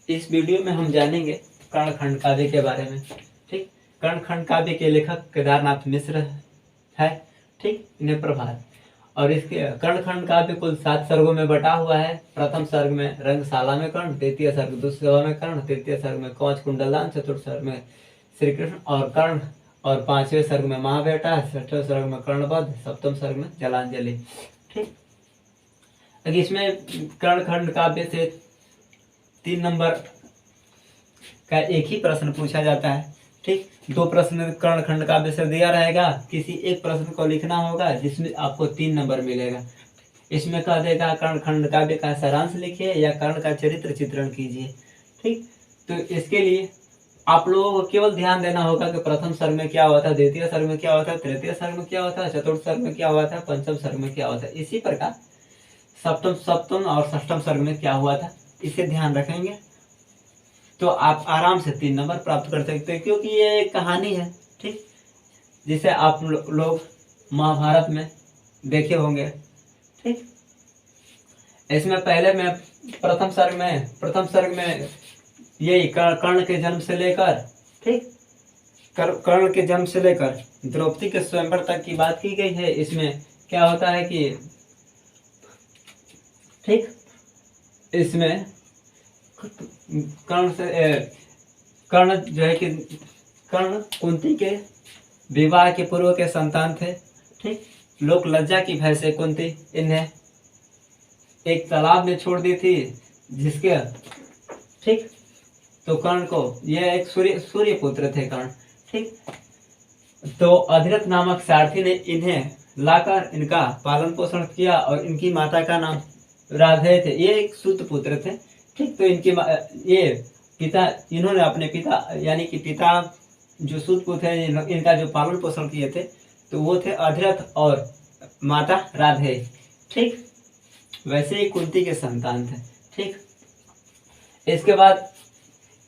इस वीडियो में हम जानेंगे कर्णखंड काव्य के बारे में। ठीक, कर्णखंड काव्य के लेखक केदारनाथ मिश्र है। ठीक, इन्हें प्रभात। और इसके कर्णखंड काव्य कुल 7 सर्गों में बटा हुआ है। प्रथम सर्ग में रंगशाला में कर्ण, द्वितीय सर्ग दुस्सभा में कर्ण, तृतीय सर्ग में कवच कुंडलदान, चतुर्थ सर्ग में श्री कृष्ण और कर्ण, और 5वें सर्ग में महाबेटा, 6वें सर्ग में कर्णवध, 7वें सर्ग में जलांजलि। ठीक, इसमें कर्णखंड काव्य से 3 नंबर का एक ही प्रश्न पूछा जाता है। ठीक, 2 प्रश्न कर्णखंड काव्य से दिया रहेगा, किसी एक प्रश्न को लिखना होगा जिसमें आपको 3 नंबर मिलेगा। इसमें कह देगा कर्णखंड काव्य का सारांश लिखिए या कर्ण का चरित्र चित्रण कीजिए। ठीक, तो इसके लिए आप लोगों को केवल ध्यान देना होगा कि प्रथम सर्ग में क्या हुआ था, द्वितीय सर्ग में क्या हुआ था, तृतीय सर्ग में क्या हुआ था, चतुर्थ सर्ग में क्या हुआ था, पंचम सर्ग में क्या हुआ था। इसी प्रकार सप्तम और षष्ठम सर्ग में क्या हुआ था, इसे ध्यान रखेंगे तो आप आराम से 3 नंबर प्राप्त कर सकते हैं, क्योंकि ये एक कहानी है। ठीक, जिसे आप लोग महाभारत में देखे होंगे। ठीक, इसमें पहले में प्रथम सर्ग में यही कर्ण के जन्म से लेकर, ठीक, कर्ण के जन्म से लेकर द्रौपदी के स्वयंवर तक की बात की गई है। इसमें क्या होता है कि ठीक, इसमें कर्ण जो है कि कर्ण कुंती के विवाह के पूर्व के संतान थे। ठीक, लोक लज्जा की भय से कुंती इन्हें एक तालाब में छोड़ दी थी, जिसके ठीक, तो कर्ण को यह एक सूर्य पुत्र थे कर्ण। ठीक, तो अधिरथ नामक सारथी ने इन्हें लाकर इनका पालन पोषण किया और इनकी माता का नाम राधे थे। ये एक सूत पुत्र थे। ठीक, तो इनके ये पिता, इन्होंने अपने पिता यानी कि पिता जो सूत पुत्र है, इनका जो पालन पोषण किए थे तो वो थे अधिरथ और माता राधे। ठीक, वैसे ही कुंती के संतान थे। ठीक, इसके बाद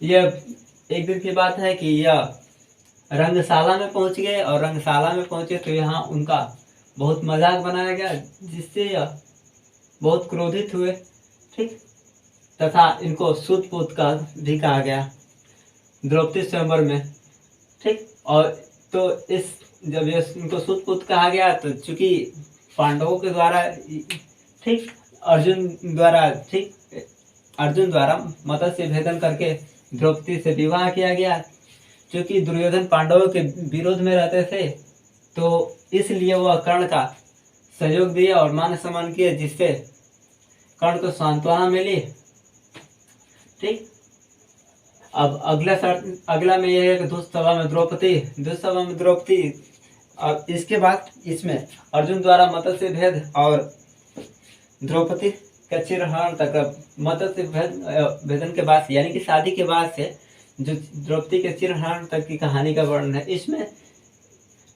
यह एक दिन की बात है कि यह रंगशाला में पहुंच गए, और रंगशाला में पहुंचे तो यहाँ उनका बहुत मजाक बनाया गया, जिससे यह बहुत क्रोधित हुए। ठीक, तथा इनको सूतपुत का भी कहा गया द्रौपदी स्वयंवर में। ठीक, और तो इस जब ये इनको सूतपुत कहा गया तो चूंकि पांडवों के द्वारा, ठीक, अर्जुन द्वारा मत्स्य भेदन करके द्रौपदी से विवाह किया गया। क्योंकि दुर्योधन पांडवों के विरोध में रहते थे, तो इसलिए वह कर्ण का सहयोग दिया और मान सम्मान किया, जिससे कर्ण को सांत्वना मिली। ठीक, अब अगला में यह है कि दुस्सभा में द्रौपदी। और इसके बाद इसमें अर्जुन द्वारा मत्स्य भेद और द्रौपदी का चिरहरण तक, मत्स्य भेदन के बाद यानी कि शादी के बाद से जो द्रौपदी के चिरहरण तक की कहानी का वर्णन है।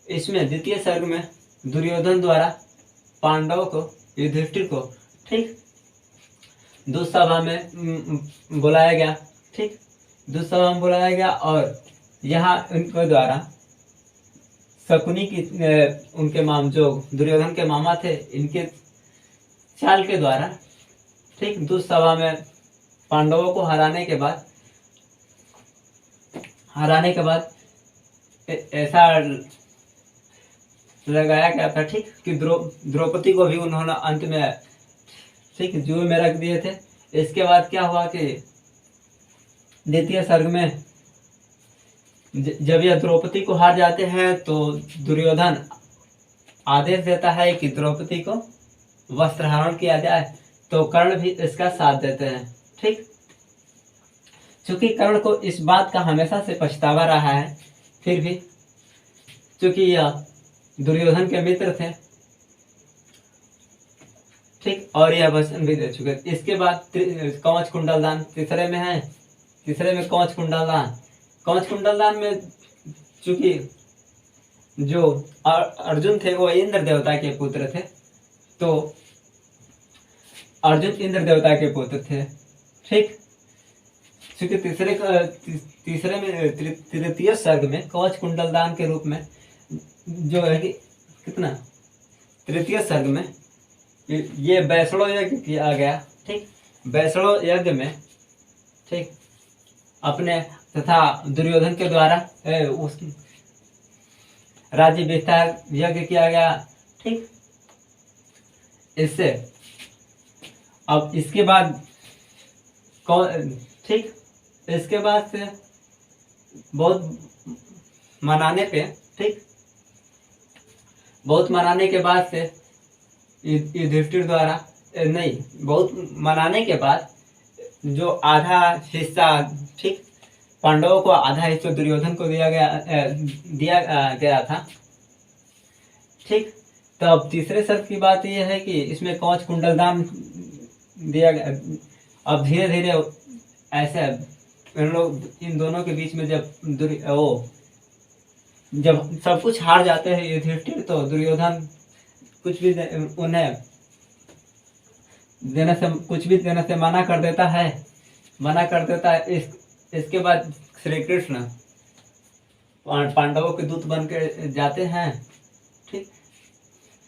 इसमें द्वितीय सर्ग में दुर्योधन द्वारा पांडवों को, युधिष्ठिर को, ठीक, दुस्सभा में बुलाया गया। ठीक, दुस्सभा में बुलाया गया और यहाँ उनके द्वारा शकुनी की उनके जो दुर्योधन के मामा थे, इनके चाल के द्वारा, ठीक, दुस्सभा में पांडवों को हराने के बाद ऐसा लगाया गया था, ठीक, कि द्रौपदी को भी उन्होंने अंत में, ठीक, जुए में रख दिए थे। इसके बाद क्या हुआ कि द्वितीय सर्ग में जब यह द्रौपदी को हार जाते हैं तो दुर्योधन आदेश देता है कि द्रौपदी को वस्त्रहरण किया जाए, तो कर्ण भी इसका साथ देते हैं। ठीक, चूंकि कर्ण को इस बात का हमेशा से पछतावा रहा है, फिर भी चूंकि यह दुर्योधन के मित्र थे, ठीक, और यह वचन भी दे चुके। इसके बाद कवच कुंडलदान तीसरे में कवच कुंडलदान में चूंकि जो अर्जुन थे वो इंद्र देवता के पुत्र थे, तो अर्जुन इंद्र देवता के पुत्र थे। ठीक, क्योंकि तृतीय सर्ग में कवच कुंडलदान के रूप में जो है कि तृतीय सर्ग में ये वैष्णव यज्ञ किया गया। ठीक, वैष्णव यज्ञ में, ठीक, अपने तथा दुर्योधन के द्वारा उस राज्य विस्तार यज्ञ किया गया। ठीक, इससे अब इसके बाद कौन, ठीक, इसके बाद से बहुत मनाने पे, ठीक, बहुत मनाने के बाद से युधिष्ठिर द्वारा नहीं, बहुत मनाने के बाद जो आधा हिस्सा, ठीक, पांडवों को आधा हिस्सा दुर्योधन को दिया गया था। ठीक, तो अब तीसरे शर्त की बात यह है कि इसमें कवच कुंडल दान दिया गया। अब धीरे धीरे ऐसे इन दोनों के बीच में जब सब कुछ हार जाते हैं युधिष्ठिर, तो दुर्योधन कुछ भी उन्हें कुछ भी देने से मना कर देता है। इसके बाद श्री कृष्ण पांडवों के दूत बनकर जाते हैं। ठीक,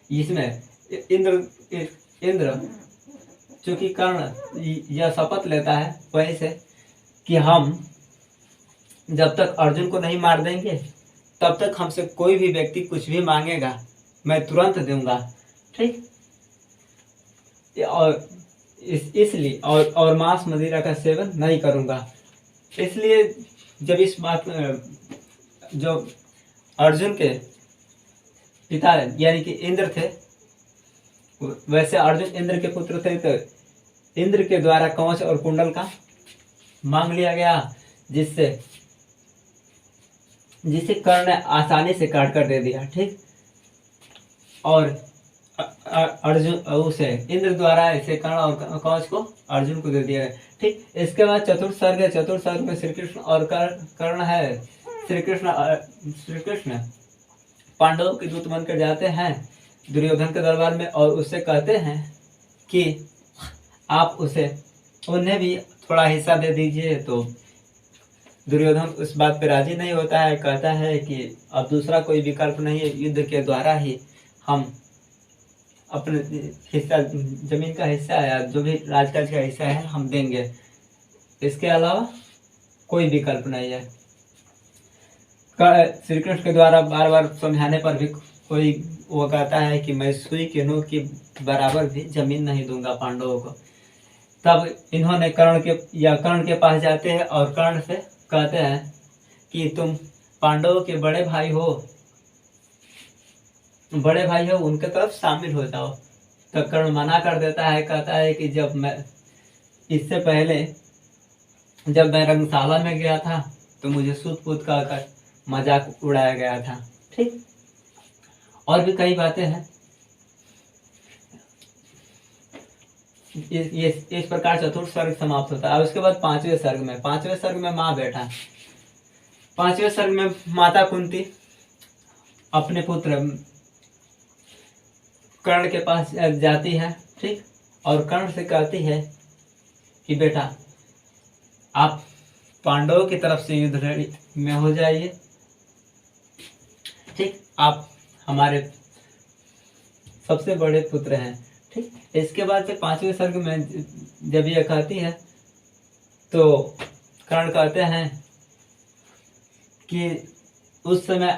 इसमें इंद्र चूंकि कर्ण यह शपथ लेता है वहीं से कि हम जब तक अर्जुन को नहीं मार देंगे तब तक हमसे कोई भी व्यक्ति कुछ भी मांगेगा मैं तुरंत दूंगा। ठीक, और इसलिए और मांस मदिरा का सेवन नहीं करूंगा। इसलिए जब इस बात जो अर्जुन के पिता यानी कि इंद्र थे, वैसे अर्जुन इंद्र के पुत्र थे, तो इंद्र के द्वारा कवच और कुंडल का मांग लिया गया, जिससे कर्ण ने आसानी से काट कर दे दिया। ठीक, और अर्जुन उसे इंद्र द्वारा ऐसे कर्ण और कवच को अर्जुन को दे दिया। ठीक, इसके बाद चतुर्थ सर्ग में श्री कृष्ण और कर्ण है। श्री कृष्ण पांडवों के दूत बनकर जाते हैं दुर्योधन के दरबार में और उससे कहते हैं कि आप उन्हें भी थोड़ा हिस्सा दे दीजिए। तो दुर्योधन उस बात पे राजी नहीं होता है, कहता है कि अब दूसरा कोई विकल्प नहीं है, युद्ध के द्वारा ही हम अपने हिस्सा, जमीन का हिस्सा या जो भी राजकाज का हिस्सा है हम देंगे, इसके अलावा कोई विकल्प नहीं है। श्री कृष्ण के द्वारा बार बार समझाने पर भी कोई वो कहता है कि मैं सुई के नोक की बराबर भी जमीन नहीं दूंगा पांडवों को। तब इन्होंने कर्ण के पास जाते हैं और कर्ण से कहते हैं कि तुम पांडवों के बड़े भाई हो, उनके तरफ शामिल हो जाओ। तो कर्ण मना कर देता है, कहता है कि इससे पहले जब मैं रंगशाला में गया था तो मुझे सूत पूत कहकर मजाक उड़ाया गया था। ठीक, और भी कई बातें हैं। इस प्रकार चतुर्थ सर्ग समाप्त होता है। उसके बाद पांचवें सर्ग में माँ बेटा। पांचवें सर्ग में माता कुंती अपने पुत्र कर्ण के पास जाती है। ठीक, और कर्ण से कहती है कि बेटा आप पांडवों की तरफ से युद्ध में हो जाइए। ठीक, आप हमारे सबसे बड़े पुत्र हैं। ठीक, इसके बाद से पांचवें सर्ग में जब यह कहती है तो कर्ण कहते हैं कि उस समय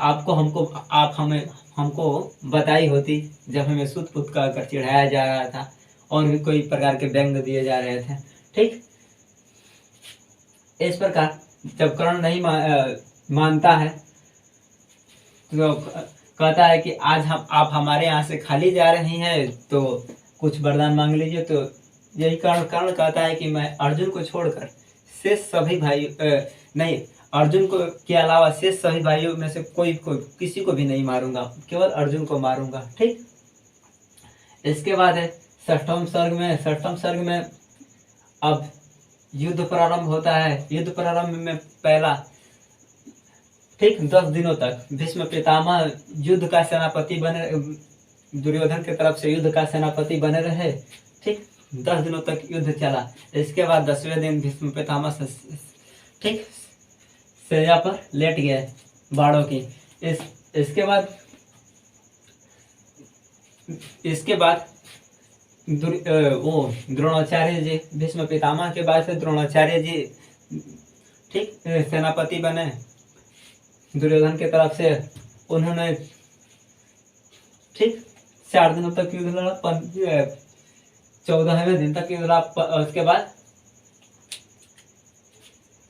हमको बताई होती जब हमें सूत पुत कर चिढ़ाया जा रहा था और भी कोई प्रकार के व्यंग दिए जा रहे थे। ठीक, इस प्रकार जब कर्ण नहीं मानता है तो कहता है कि आज आप हमारे यहाँ से खाली जा रही हैं तो कुछ वरदान मांग लीजिए। तो यही कर्ण कहता है कि मैं अर्जुन को छोड़कर शेष सभी भाई नहीं, अर्जुन को के अलावा शेष सभी भाइयों में से किसी को भी नहीं मारूंगा, केवल अर्जुन को मारूंगा। ठीक, इसके बाद है षष्ठम सर्ग में अब युद्ध प्रारंभ होता है। युद्ध प्रारंभ में पहला 10 दिनों तक भीष्म पितामह युद्ध का सेनापति बने, दुर्योधन की तरफ से युद्ध का सेनापति बने रहे। ठीक, 10 दिनों तक युद्ध चला। इसके बाद 10वें दिन भीष्म पितामह ठीक शैया पर लेट गए बाणों की। इसके बाद द्रोणाचार्य जी, भीष्म पितामह के बाद से द्रोणाचार्य जी ठीक, सेनापति बने दुर्योधन की तरफ से। उन्होंने ठीक 4 दिनों तक युद्ध लड़ा, 14वें दिन तक युद्ध लड़ा। उसके बाद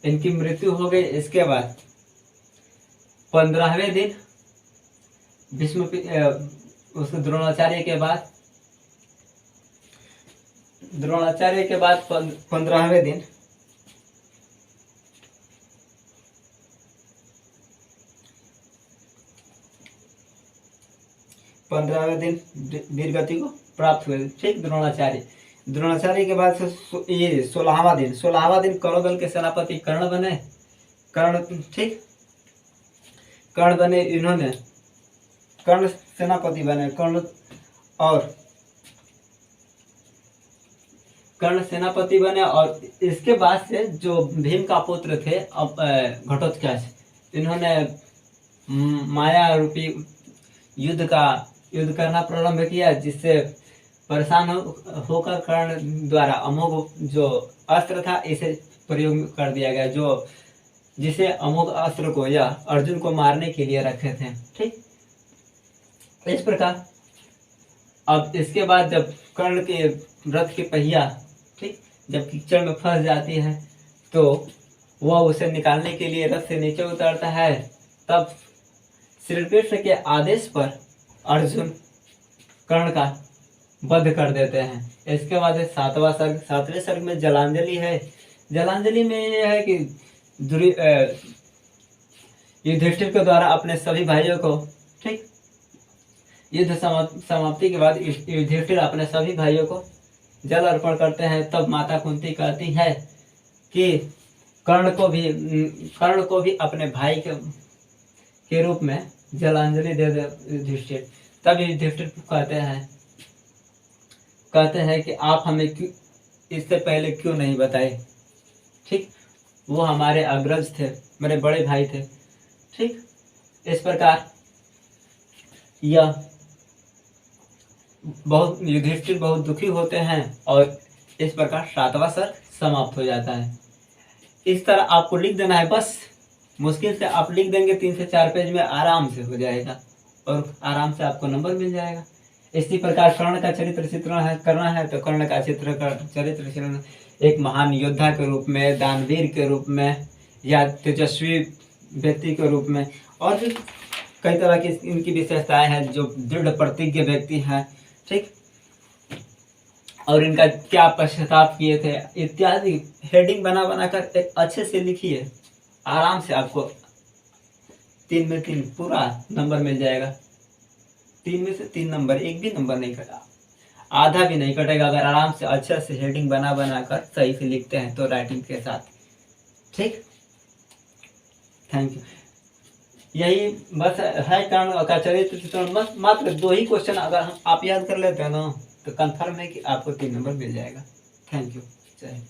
इनकी मृत्यु हो गई। इसके बाद 15वें दिन भीष्म उस द्रोणाचार्य के बाद 15वें दिन वीरगति को प्राप्त हुए। ठीक, द्रोणाचार्य के बाद से ये 16वां दिन कौरव के सेनापति कर्ण बने। ठीक, कर्ण बने, इन्होंने कर्ण सेनापति बने। कर्ण सेनापति बने। और इसके बाद से जो भीम का पुत्र थे अब घटोत्कच, इन्होंने माया रूपी युद्ध करना प्रारंभ किया, जिससे परेशान होकर कर्ण द्वारा अमोघ जो अस्त्र था इसे प्रयोग कर दिया गया, जिसे अमोघ अस्त्र को या अर्जुन को मारने के लिए रखे थे। ठीक, इस प्रकार अब इसके बाद जब कर्ण के रथ के पहिया ठीक जब कीचड़ में फंस जाती है तो वह उसे निकालने के लिए रथ से नीचे उतरता है। तब श्री कृष्ण के आदेश पर अर्जुन कर्ण का वध कर देते हैं। इसके बाद 7वें सर्ग में जलांजलि है। जलांजलि में यह है कि युधिष्ठिर के द्वारा अपने सभी भाइयों को ठीक युद्ध समाप्ति के बाद युधिष्ठिर अपने सभी भाइयों को जल अर्पण करते हैं। तब माता कुंती कहती है कि कर्ण को भी अपने भाई के रूप में जलांजलि दे दे युधिष्ठिर। तब युधिष्ठिर कहते हैं कि आप हमें इससे पहले क्यों नहीं बताए। ठीक, वो हमारे अग्रज थे, मेरे बड़े भाई थे। ठीक, इस प्रकार यह युधिष्ठिर बहुत दुखी होते हैं और इस प्रकार 7वां सर्ग समाप्त हो जाता है। इस तरह आपको लिख देना है, बस मुश्किल से आप लिख देंगे 3 से 4 पेज में आराम से हो जाएगा और आराम से आपको नंबर मिल जाएगा। इसी प्रकार कर्ण का चरित्र चित्रण करना है तो कर्ण का चरित्र चित्रण एक महान योद्धा के रूप में, दानवीर के रूप में या तेजस्वी व्यक्ति के रूप में, और भी कई तरह की इनकी विशेषताएं हैं, जो दृढ़ प्रतिज्ञ व्यक्ति हैं। ठीक, और इनका क्या पश्चाताप किए थे इत्यादि हेडिंग बनाकर एक अच्छे से लिखिए, आराम से आपको 3 में 3 पूरा नंबर मिल जाएगा। 3 में से 3 नंबर, एक भी नंबर नहीं कटा, आधा भी नहीं कटेगा अगर आराम से अच्छे से हेडिंग बनाकर सही से लिखते हैं तो राइटिंग के साथ। ठीक, थैंक यू। यही बस है कर्ण का चरित्र चित्रण। बस मात्र 2 ही क्वेश्चन अगर आप याद कर लेते हैं ना तो कंफर्म है कि आपको 3 नंबर मिल जाएगा। Thank you. जय हिंद।